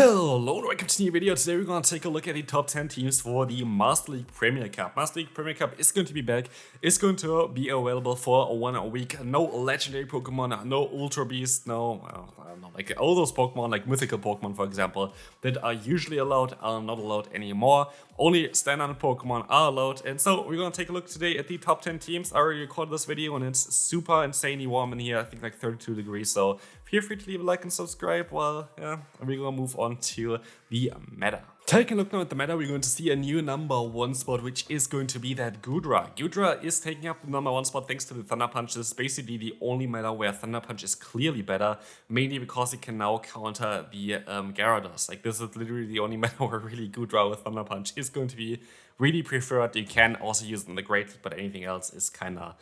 Hello and welcome to the new video. Today we're going to take a look at the top 10 teams for the Master League Premier Cup. Master League Premier Cup is going to be back. It's going to be available for 1 week. No legendary Pokemon, no Ultra Beast, no, I don't know, like all those Pokemon, like mythical Pokemon for example, that are usually allowed are not allowed anymore. Only standard Pokemon are allowed. And so we're going to take a look today at the top 10 teams. I already recorded this video and it's super insanely warm in here. I think like 32 degrees. So feel free to leave a like and subscribe. Well, yeah, we're going to move on to the meta. Taking a look now at the meta, we're going to see a new number 1 spot, which is going to be that Goodra. Goodra is taking up the number 1 spot thanks to the Thunder Punch. This is basically the only meta where Thunder Punch is clearly better, mainly because it can now counter the Gyarados. Like, this is literally the only meta where really Goodra with Thunder Punch is going to be really preferred. You can also use it in the Great League, but anything else is kind of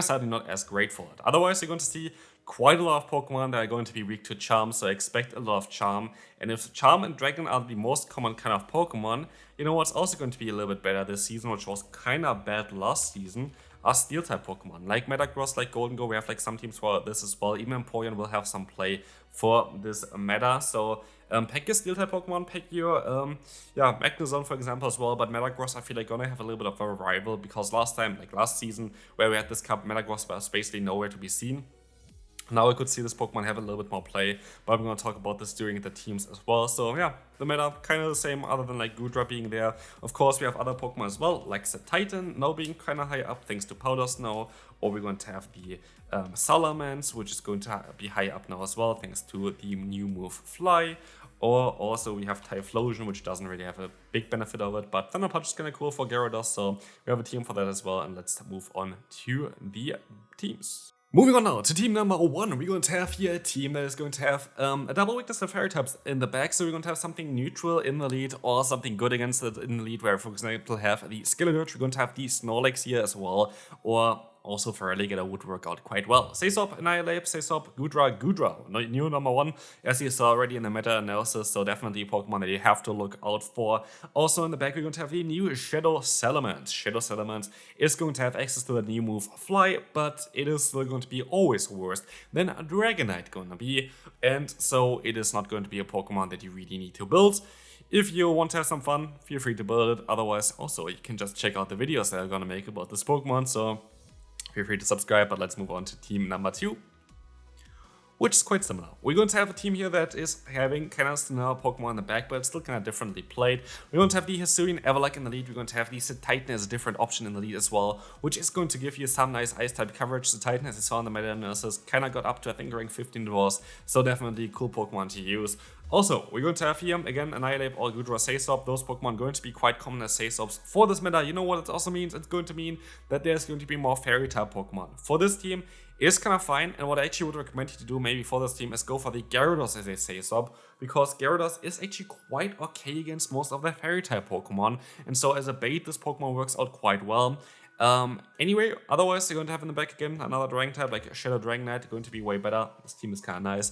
sadly not as great for it. Otherwise, you're going to see quite a lot of Pokemon that are going to be weak to Charm, so I expect a lot of Charm. And if Charm and Dragon are the most common kind of Pokemon, you know what's also going to be a little bit better this season, which was kind of bad last season, are Steel-type Pokemon. Like Metagross, like Golden Go, we have like some teams for this as well. Even Empoleon will have some play for this meta. So pack your Steel-type Pokemon, pack your Magnezone for example as well. But Metagross I feel like gonna have a little bit of a rival because last season where we had this cup, Metagross was basically nowhere to be seen. Now I could see this Pokemon have a little bit more play, but I'm going to talk about this during the teams as well. So yeah, the meta kind of the same other than like Goodra being there. Of course, we have other Pokemon as well, like the Titan now being kind of high up thanks to Powder Snow. Or we're going to have the Salamence, which is going to be high up now as well thanks to the new move Fly. Or also we have Typhlosion, which doesn't really have a big benefit of it, but Thunder Punch is kind of cool for Gyarados, so we have a team for that as well. And let's move on to the teams. Moving on now to team number 1, we're going to have here a team that is going to have a double weakness of fairy types in the back. So we're going to have something neutral in the lead or something good against it in the lead, where for example have the Skeletorch, we're going to have the Snorlax here as well, or also for Alligator would work out quite well. Sesop, Annihilate, Sesop, Goodra, new number 1, as you saw already in the meta analysis, so definitely a Pokemon that you have to look out for. Also in the back, we're going to have the new Shadow Salamence. Shadow Salamence is going to have access to the new move Fly, but it is still going to be always worse than a Dragonite gonna be, and so it is not going to be a Pokemon that you really need to build. If you want to have some fun, feel free to build it. Otherwise, also, you can just check out the videos that I'm gonna make about this Pokemon, so feel free to subscribe. But let's move on to team number 2, which is quite similar. We're going to have a team here that is having kind of similar Pokemon in the back, but it's still kind of differently played. We're going to have the Hisuian Everluck in the lead. We're going to have the Titan as a different option in the lead as well, which is going to give you some nice Ice-type coverage. The Titan, as you saw in the meta analysis, kind of got up to, I think, rank 15 was, so definitely a cool Pokemon to use. Also, we're going to have here, again, Annihilate or Goodra, Sesop. Those Pokemon are going to be quite common as Sesops for this meta. You know what it also means? It's going to mean that there's going to be more Fairy-type Pokemon. For this team, it's kind of fine, and what I actually would recommend you to do maybe for this team is go for the Gyarados as a Sesop, because Gyarados is actually quite okay against most of the Fairy-type Pokemon, and so as a bait, this Pokemon works out quite well. Anyway, otherwise, you're going to have in the back again another Dragon type like Shadow Dragonite, going to be way better. This team is kind of nice.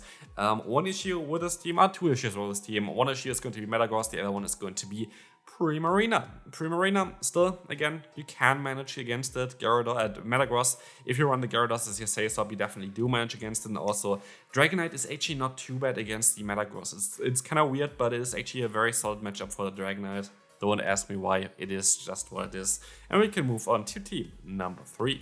One issue with this team, two issues with this team. One issue is going to be Metagross, the other one is going to be Primarina. Primarina, still, again, you can manage against it. Metagross, if you run the Gyarados as your Sesop, you definitely do manage against it. And also, Dragonite is actually not too bad against the Metagross. It's kind of weird, but it is actually a very solid matchup for the Dragonite. Don't ask me why, it is just what it is. And we can move on to team number 3.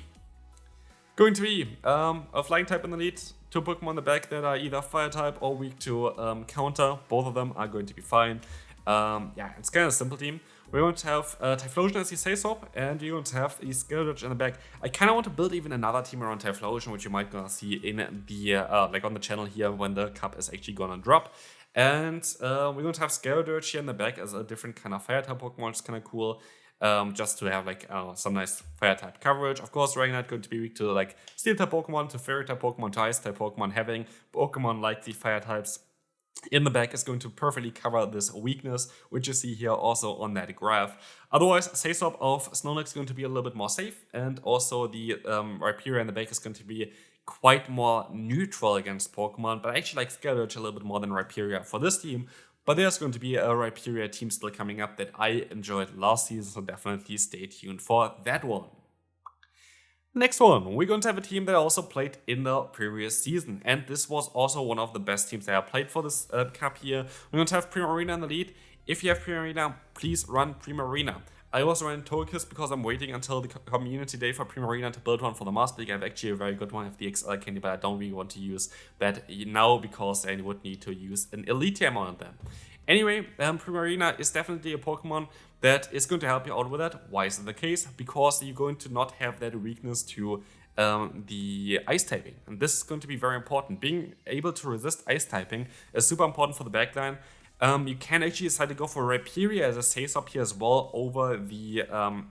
Going to be a Flying type in the lead, 2 Pokemon in the back that are either Fire type or weak to counter. Both of them are going to be fine. It's kind of a simple team. We're going to have Typhlosion as the Sesop, and you're going to have the Skeletorch in the back. I kind of want to build even another team around Typhlosion, which you might gonna see in the like on the channel here when the cup is actually gonna drop. And we're going to have Skeletorch here in the back as a different kind of Fire-type Pokemon, which is kind of cool. Just to have like some nice Fire-type coverage. Of course, Dragonite going to be weak to like Steel-type Pokemon, to Fairy-type Pokemon, to Ice-type Pokemon. Having Pokemon like the Fire-types in the back is going to perfectly cover this weakness, which you see here also on that graph. Otherwise, Sesop of Snorlax is going to be a little bit more safe, and also the Rhyperior in the back is going to be quite more neutral against Pokemon, but I actually like Skeletorch a little bit more than Rhyperior for this team. But there's going to be a Rhyperior team still coming up that I enjoyed last season, so definitely stay tuned for that one. Next one, we're going to have a team that also played in the previous season, and this was also one of the best teams that I played for this cup here. We're going to have Primarina in the lead. If you have Primarina, please run Primarina. I also ran Jonkus because I'm waiting until the community day for Primarina to build one for the Master League. I have actually a very good one, I have the XL candy, but I don't really want to use that now because I would need to use an Elite Tier on them. Anyway, Primarina is definitely a Pokemon that is going to help you out with that. Why is it the case? Because you're going to not have that weakness to the ice typing. And this is going to be very important. Being able to resist ice typing is super important for the backline. You can actually decide to go for Rhyperior as a safe up here as well over the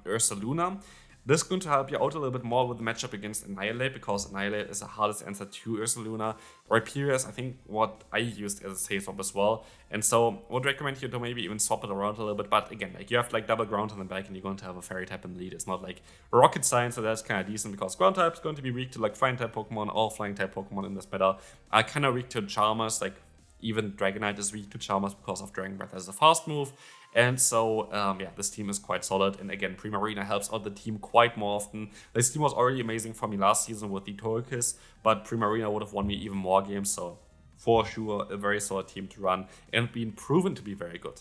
Ursaluna. This is going to help you out a little bit more with the matchup against Annihilate, because Annihilate is the hardest answer to Ursaluna. Rhyperior is, I think, what I used as a safe swap as well. And so I would recommend you to maybe even swap it around a little bit. But again, like you have like double ground on the back and you're going to have a fairy type in the lead. It's not like rocket science, so that's kind of decent because ground type is going to be weak to like flying type Pokemon. All flying type Pokemon in this meta are kind of weak to Charmers. Like even Dragonite is weak to Charmers because of Dragon Breath as a fast move. And so, yeah, this team is quite solid. And again, Primarina helps out the team quite more often. This team was already amazing for me last season with the Torkiss, but Primarina would have won me even more games. So, for sure, a very solid team to run and been proven to be very good.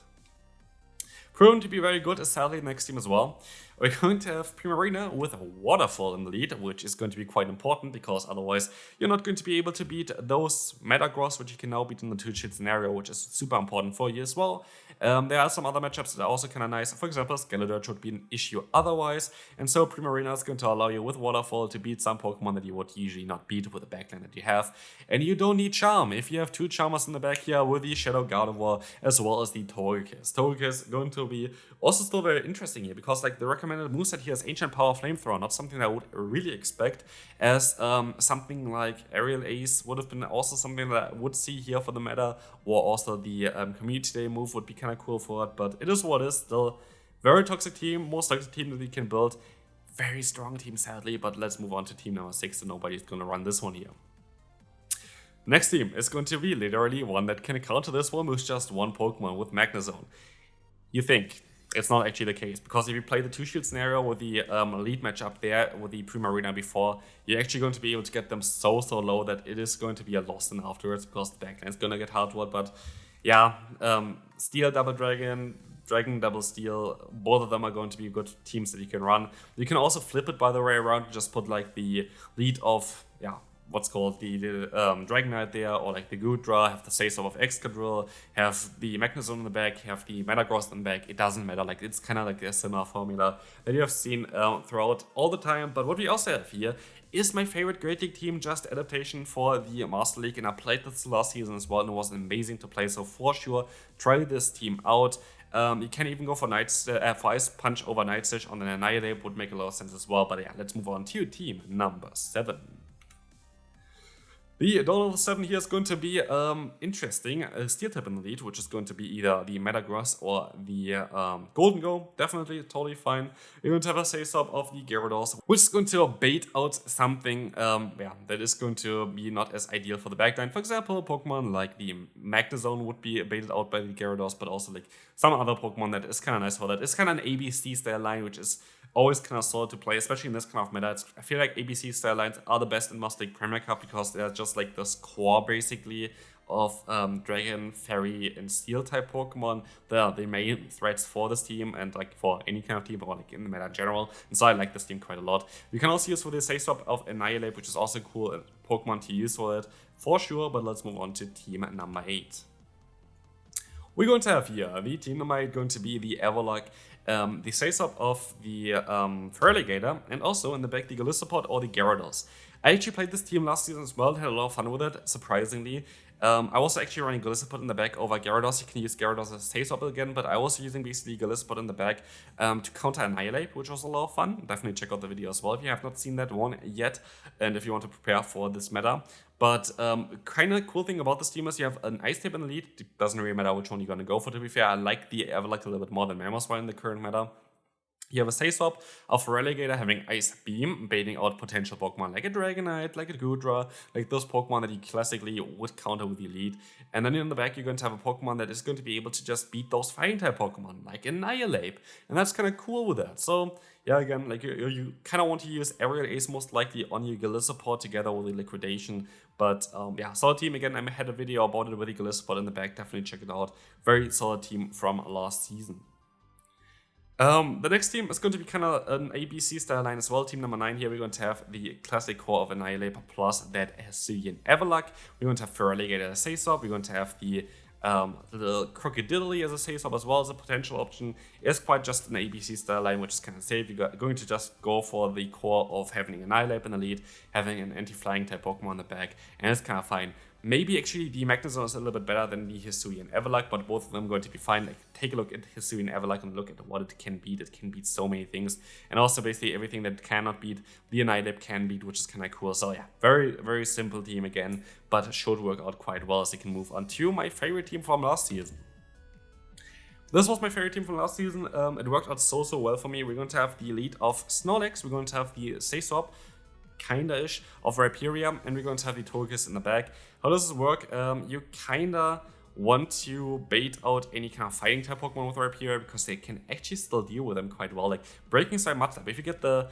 Proven to be very good is sadly the next team as well. We're going to have Primarina with Waterfall in the lead, which is going to be quite important because otherwise you're not going to be able to beat those Metagross, which you can now beat in the 2-shit scenario, which is super important for you as well. There are some other matchups that are also kind of nice. For example, Skeletor should be an issue otherwise. And so Primarina is going to allow you with Waterfall to beat some Pokemon that you would usually not beat with the backline that you have. And you don't need Charm. If you have 2 Charmers in the back here with the Shadow Gardevoir as well as the Torkiss. Torkiss going to be also still very interesting here because like the recommended moveset here is Ancient Power Flamethrower, not something that I would really expect, as something like Aerial Ace would have been also something that I would see here for the meta, or also the Community Day move would be kind of cool for it, but it is what it is. Still very toxic team, most toxic team that we can build. Very strong team sadly, but let's move on to team number 6 and nobody's gonna run this one here. Next team is going to be literally one that can counter this one with just one Pokemon, with Magnezone. You think it's not actually the case, because if you play the 2-shield scenario with the elite matchup there with the Primarina before, you're actually going to be able to get them so low that it is going to be a loss in afterwards, because the backline is going to get hard to it. But yeah, Steel Double Dragon, Dragon Double Steel, both of them are going to be good teams that you can run. You can also flip it by the way around, just put like the lead of, yeah, what's called the Dragonite there, or like the Goodra, have the Say-So of Excadrill, have the Magnezone in the back, have the Metagross in the back. It doesn't matter, like it's kind of like a similar formula that you have seen throughout all the time. But what we also have here is my favorite Great League team, just adaptation for the Master League, and I played this last season as well, and it was amazing to play, so for sure, try this team out. You can even go for Ice Punch over Night Stitch on an Annihilate, would make a lot of sense as well. But yeah, let's move on to team number 7. The Dawn 7 here is going to be interesting. A Steel type in the lead, which is going to be either the Metagross or the Golden Go. Definitely, totally fine. You're going to have a Say-So of the Gyarados, which is going to bait out something that is going to be not as ideal for the backline. For example, Pokemon like the Magnezone would be baited out by the Gyarados, but also like some other Pokemon that is kind of nice for that. It's kind of an ABC style line, which is always kind of solid to play, especially in this kind of meta. I feel like ABC style lines are the best in Master League Premier Cup because they're just like this core basically of Dragon, Fairy, and Steel type Pokemon. They are the main threats for this team and like for any kind of team or like in the meta in general. And so I like this team quite a lot. You can also use for the Say-So of Annihilate, which is also a cool Pokemon to use for it for sure. But let's move on to team number 8. We're going to have here the team number 8 going to be the Everlock, the Say-So of the Feraligatr, and also in the back the Golisopod or the Gyarados. I actually played this team last season as well, had a lot of fun with it, surprisingly. I was actually running Golisopod in the back over Gyarados. You can use Gyarados as Say-So again, but I was using basically Golisopod in the back to counter Annihilate, which was a lot of fun. Definitely check out the video as well if you have not seen that one yet, and if you want to prepare for this meta. But kind of cool thing about this team is you have an Ice type in the lead. It doesn't really matter which one you're going to go for, to be fair. I like the Everlock a little bit more than Mamoswine in the current meta. You have a Say Swap of a Relegator having Ice Beam, baiting out potential Pokemon like a Dragonite, like a Goodra, like those Pokemon that you classically would counter with Elite. And then in the back, you're going to have a Pokemon that is going to be able to just beat those Fighting type Pokemon, like Annihilate. And that's kind of cool with that. So, yeah, again, like you kind of want to use Aerial Ace most likely on your Gallissaport together with the Liquidation. But yeah, solid team. Again, I had a video about it with the Gallissaport in the back. Definitely check it out. Very solid team from last season. The next team is going to be kind of an ABC style line as well. Team number 9 here, we're going to have the classic core of Annihilate plus that Hisuian Everluck. We're going to have Feraligatr as a Say Swap. We're going to have the little Crocodile as a Say Swap as well as a potential option. It's quite just an ABC style line, which is kind of safe. You're going to just go for the core of having Annihilate in the lead, having an anti-flying type Pokemon in the back, and it's kind of fine. Maybe actually the Magnezone is a little bit better than the Hisuian Everluck, but both of them are going to be fine. Like, take a look at Hisuian Everluck and look at what it can beat. It can beat so many things. And also basically everything that it cannot beat, the Annihilate can beat, which is kind of cool. So yeah, very, very simple team again, but should work out quite well as they can move on to my favorite team from last season. This was my favorite team from last season. It worked out so well for me. We're going to have the Elite of Snorlax. We're going to have the Say Swap, kinda-ish, of Rhyperior, and we're going to have the Togekiss in the back. How does this work? You kinda want to bait out any kind of fighting type Pokemon with Rhyperior because they can actually still deal with them quite well. Like Breaking Side, Mudslap. If you get the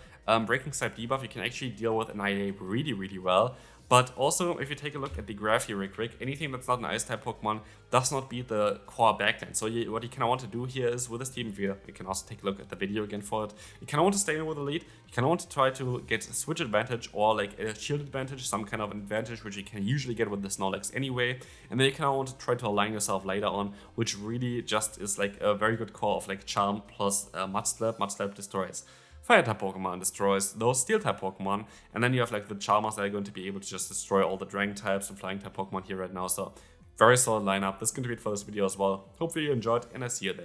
Breaking Side debuff, you can actually deal with Annihilate really well. But also, if you take a look at the graph here real quick, anything that's not an Ice-type Pokemon does not beat the core backline. So what you kind of want to do here is, with this team, you can also take a look at the video again for it, you kind of want to stay in with the lead, you kind of want to try to get a switch advantage or like a shield advantage, some kind of advantage which you can usually get with the Snorlax anyway, and then you kind of want to try to align yourself later on, which really just is like a very good core of like Charm plus Mudslap. Mudslap destroys Fire-type Pokemon, destroys those Steel-type Pokemon, and then you have like the Charmers that are going to be able to just destroy all the Dragon types and Flying-type Pokemon here right now. So very solid lineup. That's going to be it for this video as well. Hopefully you enjoyed, and I see you then.